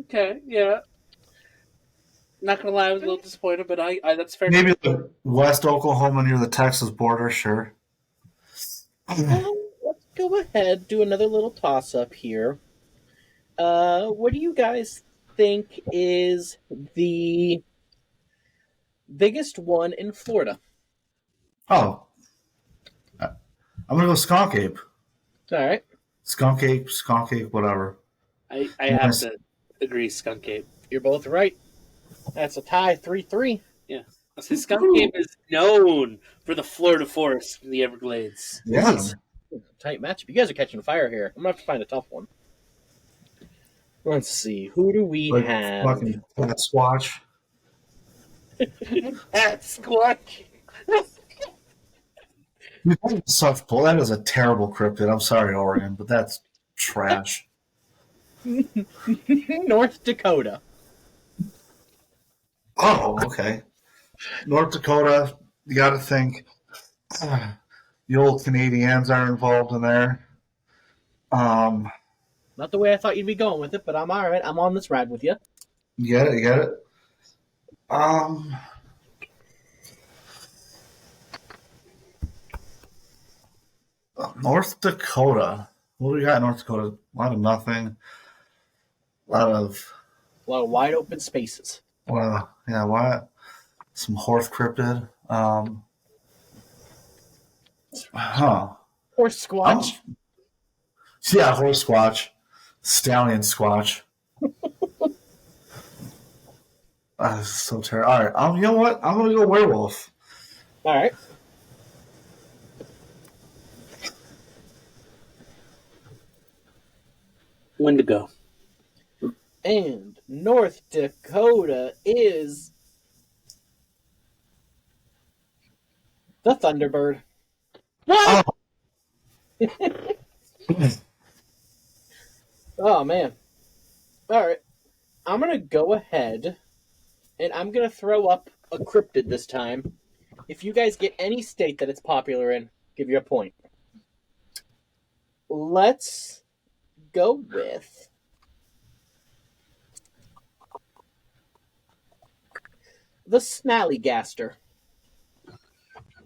C: Okay, yeah. Not gonna lie, I was a little disappointed, but I that's fair.
D: Maybe like West Oklahoma near the Texas border, sure.
B: Well, let's go ahead, do another little toss-up here. What do you guys think is the biggest one in Florida?
D: Oh. I'm gonna go skunk ape.
B: All right.
D: Skunk ape, whatever.
C: I have to agree, skunk ape.
B: You're both right. That's a tie, 3-3.
C: I say skunk ape is known for the Florida forest in the Everglades.
D: Yeah.
B: Tight matchup. You guys are catching fire here. I'm going to have to find a tough one. Let's see. Who do we
D: Like
B: have?
D: fucking that swatch.
C: That's squatch.
D: Such bull. That is a terrible cryptid. I'm sorry, Oregon, but that's trash.
B: North Dakota.
D: Oh, okay. North Dakota, you got to think the old Canadians are involved in there.
B: Not the way I thought you'd be going with it, but I'm all right. I'm on this ride with you.
D: You get it. North Dakota. What do we got in North Dakota? A lot of nothing. A lot of,
B: A lot of wide open spaces.
D: well, yeah, what? Some horse cryptid.
B: Horse squatch.
D: Yeah, horse squatch. Stallion squatch. This is so terrible. All right, you know what? I'm going to go werewolf.
B: All right.
C: Wendigo.
B: And North Dakota is the Thunderbird.
C: What?
B: Oh, man. All right. I'm going to go ahead and I'm going to throw up a cryptid this time. If you guys get any state that it's popular in, give you a point. Let's go with the Snallygaster.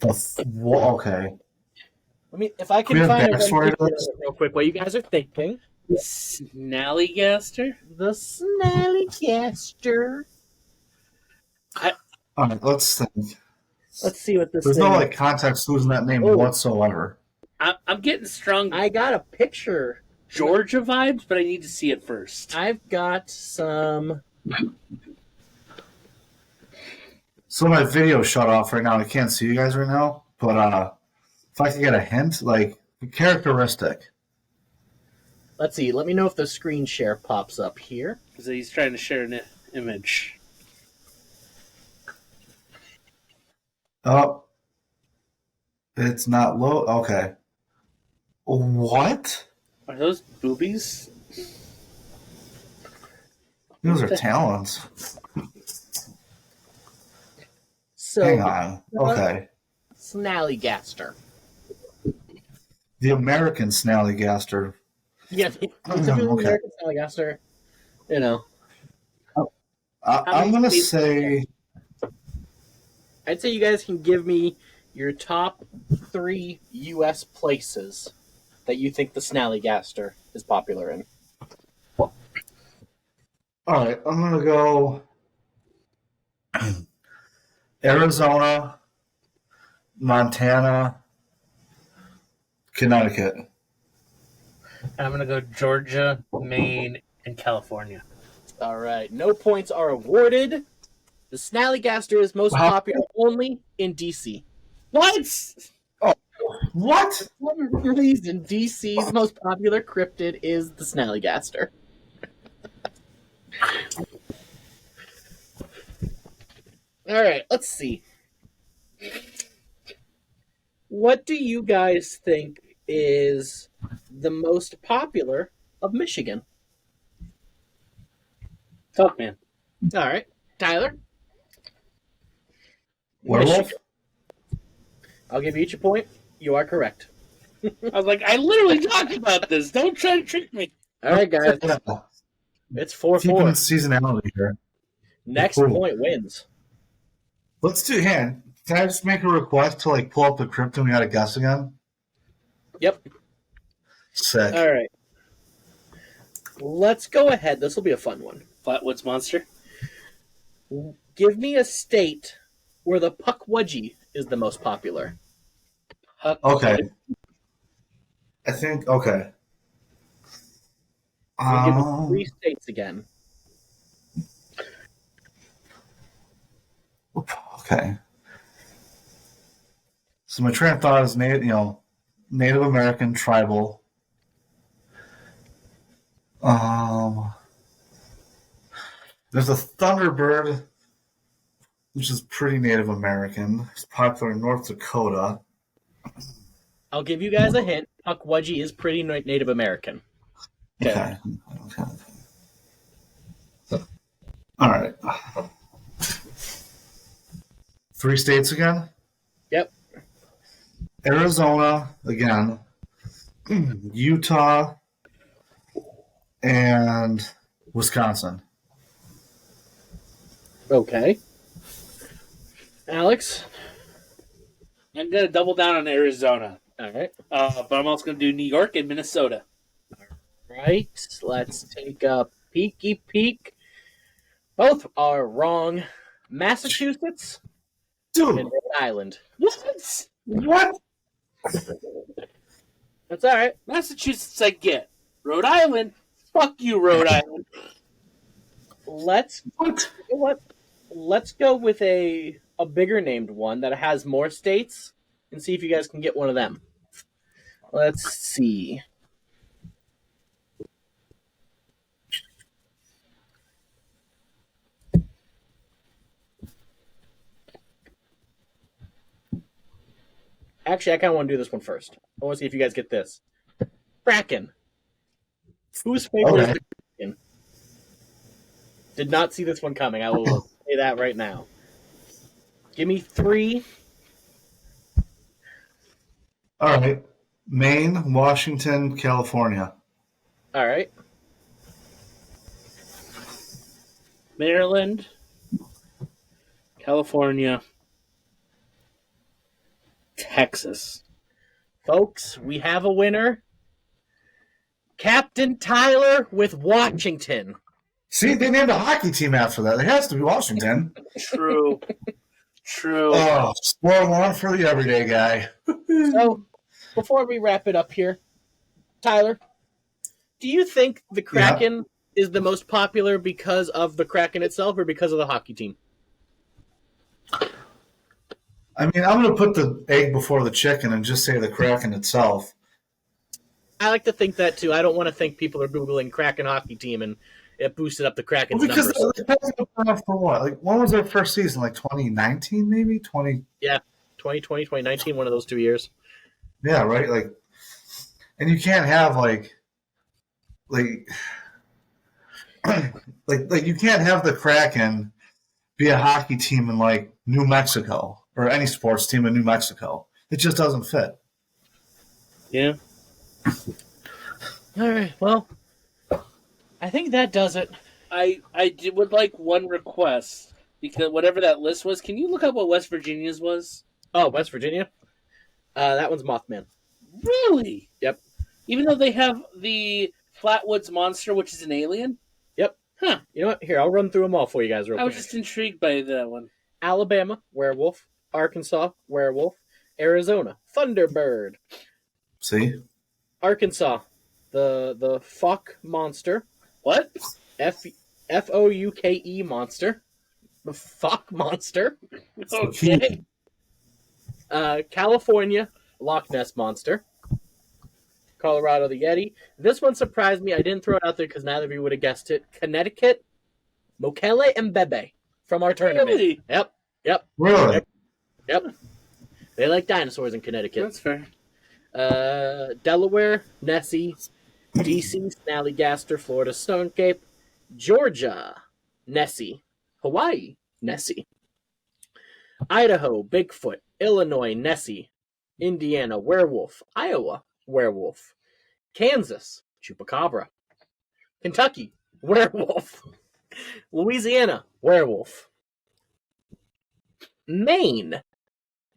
D: Okay.
B: If I
D: Do we
B: can
D: have
B: find a
D: backstory to
B: rendition
D: this?
B: real quick, what you guys are thinking.
C: Snallygaster?
B: The Snallygaster.
D: All right, let's think.
B: Let's see what this
D: There's
B: thing.
D: no like context losing that name
B: Oh.
D: whatsoever.
C: I'm getting strong
B: I got a picture.
C: Georgia vibes, but I need to see it first.
B: I've got some.
D: So my video shut off right now. I can't see you guys right now. But if I could get a hint, like characteristic.
B: Let's see. Let me know if the screen share pops up here.
C: Because he's trying to share an image.
D: Oh, it's not low. Okay. What?
C: Are those boobies?
D: Those are talons.
B: So,
D: Hang on. Okay.
B: Snallygaster.
D: The American Snallygaster.
B: Yeah, it's a
D: Okay.
B: American Snallygaster. You know,
D: I'm going to say...
B: I'd say you guys can give me your top 3 U.S. places that you think the Snallygaster is popular in.
D: All right, I'm going to go Arizona, Montana, Connecticut.
C: I'm going to go Georgia, Maine, and California.
B: All right, no points are awarded. The Snallygaster is most popular only in D.C.
C: What?
D: What?
B: For some reason, D.C.'s most popular cryptid is the Snallygaster. All right, let's see. What do you guys think is the most popular of Michigan?
C: Dogman.
B: All right, Tyler?
D: Werewolf?
B: Michigan. I'll give you each a point. You are correct.
C: I was like, I literally talked about this. Don't try to trick me.
B: All right, guys. It's 4-4.
D: Keeping seasonality here.
B: Next
D: Cool.
B: point wins.
D: Let's do. Can I just make a request to like pull up the crypto and we got to guess again?
B: Yep.
D: Sick.
B: All right. Let's go ahead. This will be a fun one.
C: Flatwoods Monster.
B: Give me a state where the Pukwudgie is the most popular.
D: Okay. I think okay.
B: We'll give you 3 states again.
D: Okay. So my train of thought is Native American tribal. There's a Thunderbird, which is pretty Native American. It's popular in North Dakota.
B: I'll give you guys a hint. Pukwudgie is pretty Native American.
D: Okay. All right. 3 states again?
B: Yep.
D: Arizona again. Utah and Wisconsin.
B: Okay. Alex?
C: I'm going to double down on Arizona.
B: All right.
C: But I'm also going to do New York and Minnesota.
B: Right. Let's take a peeky peek. Both are wrong. Massachusetts and
D: Dude,
B: Rhode Island.
C: What?
B: That's all right.
C: Massachusetts, I get. Rhode Island? Fuck you, Rhode Island.
B: Let's
D: what?
B: you know what? Let's go with a bigger named one that has more states and see if you guys can get one of them. Let's see. Actually, I kind of want to do this one first. I want to see if you guys get this. Kraken. Whose favorite is
D: Okay.
B: the Kraken? Did not see this one coming. I will say that right now. Give me 3.
D: All right. Maine, Washington, California.
B: All right.
C: Maryland, California, Texas.
B: Folks, we have a winner. Captain Tyler with Washington.
D: See, they named a hockey team after that. It has to be Washington.
C: True. True.
D: Oh, spoil one for the everyday guy.
B: So, before we wrap it up here, Tyler, do you think the Kraken is the most popular because of the Kraken itself or because of the hockey team?
D: I mean, I'm going to put the egg before the chicken and just say the Kraken itself.
B: I like to think that too. I don't want to think people are Googling Kraken hockey team and it boosted up the Kraken's
D: Because
B: numbers.
D: for what? Like, when was their first season? Like 2019, maybe
B: 2020, 2019, one of those 2 years.
D: Yeah, right. Like, and you can't have like you can't have the Kraken be a hockey team in like New Mexico or any sports team in New Mexico. It just doesn't fit.
C: Yeah.
B: All right. Well, I think that does it.
C: would like one request because whatever that list was, can you look up what West Virginia's was?
B: Oh, West Virginia? That one's Mothman.
C: Really?
B: Yep.
C: Even though they have the Flatwoods Monster, which is an alien?
B: Yep.
C: Huh.
B: You know what? Here, I'll run through them all for you guys real
C: I was
B: quick.
C: just intrigued by that one.
B: Alabama, werewolf. Arkansas, werewolf. Arizona, Thunderbird.
D: See?
B: Arkansas, the Fouke monster.
C: What?
B: Fouke monster. The Fouke monster.
C: Okay.
B: California, Loch Ness monster. Colorado, the Yeti. This one surprised me. I didn't throw it out there because neither of you would have guessed it. Connecticut, Mokele and Bebe from our tournament.
C: Really?
B: Yep.
D: Really?
B: Yep. They like dinosaurs in Connecticut.
C: That's fair.
B: Delaware, Nessie. DC, Snallygaster, Florida, Stonecape. Georgia, Nessie. Hawaii, Nessie. Idaho, Bigfoot. Illinois, Nessie. Indiana, werewolf. Iowa, werewolf. Kansas, Chupacabra. Kentucky, werewolf. Louisiana, werewolf. Maine,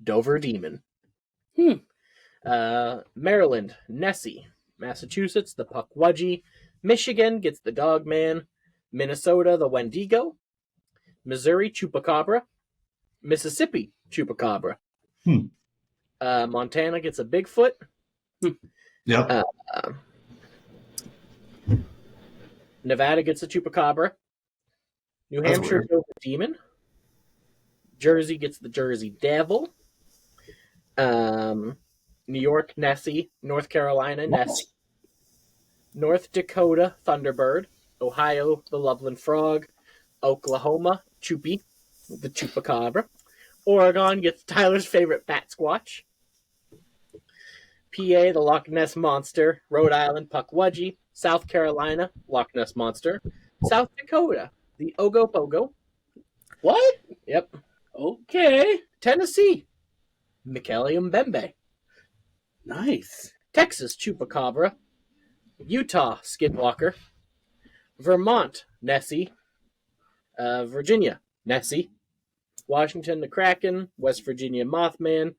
B: Dover Demon. Maryland, Nessie. Massachusetts, the Pukwudgie. Michigan gets the Dogman. Minnesota, the Wendigo. Missouri, Chupacabra. Mississippi, Chupacabra. Montana gets a Bigfoot.
D: Yep.
B: Nevada gets a Chupacabra. New
D: That's
B: Hampshire,
D: weird.
B: Dover Demon. Jersey gets the Jersey Devil. New York, Nessie. North Carolina, Nessie. North Dakota, Thunderbird. Ohio, the Loveland Frog. Oklahoma, Chuppy, the Chupacabra. Oregon gets Tyler's favorite Bat Squatch. PA, the Loch Ness Monster. Rhode Island, Pukwudgie. South Carolina, Loch Ness Monster. South Dakota, the Ogopogo.
C: What?
B: Yep.
C: Okay.
B: Tennessee, Michelium Bembe.
C: Nice.
B: Texas, Chupacabra. Utah, Skinwalker. Vermont, Nessie. Virginia, Nessie. Washington, the Kraken. West Virginia, Mothman.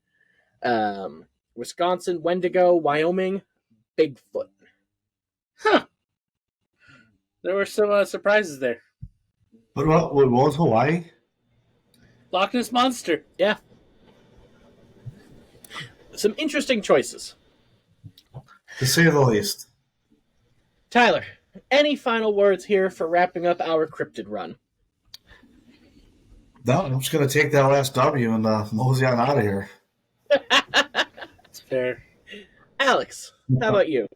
B: Wisconsin, Wendigo. Wyoming, Bigfoot.
C: Huh. There were some surprises there.
D: What was Hawaii?
C: Loch Ness Monster.
B: Yeah. Some interesting choices.
D: To say the least.
B: Tyler, any final words here for wrapping up our cryptid run?
D: No, I'm just going to take that last W and mosey on out of here.
C: That's fair.
B: Alex, how about you?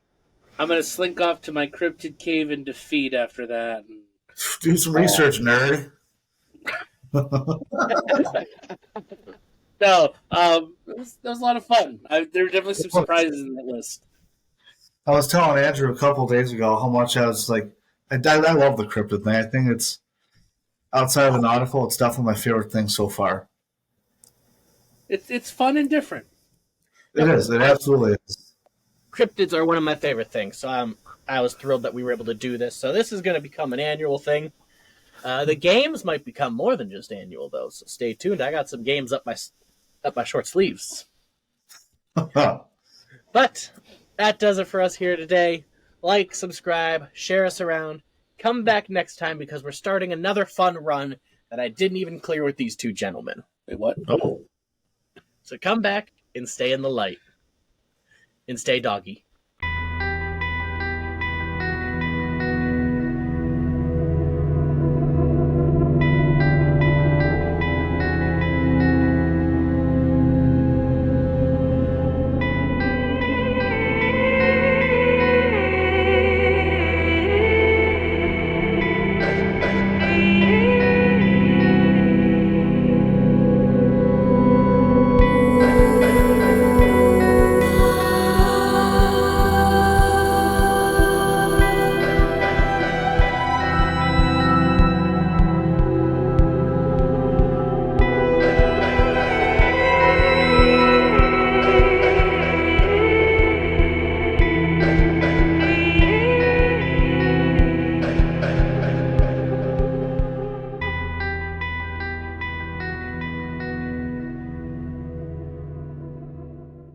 C: I'm going to slink off to my cryptid cave in defeat after that.
D: Do some research, nerd.
C: No, that was a lot of fun. There were definitely some surprises in that list.
D: I was telling Andrew a couple days ago how much I was like, I love the cryptid thing. I think it's, outside of the nautical, it's definitely my favorite thing so far.
C: It's fun and different.
D: It is. It absolutely is.
B: Cryptids are one of my favorite things, so I was thrilled that we were able to do this. So this is going to become an annual thing. The games might become more than just annual, though, so stay tuned. I got some games up my short sleeves. But that does it for us here today. Like, subscribe, share us around. Come back next time because we're starting another fun run that I didn't even clear with these two gentlemen.
C: Wait, what?
D: Oh.
B: So come back and stay in the light. And stay doggy.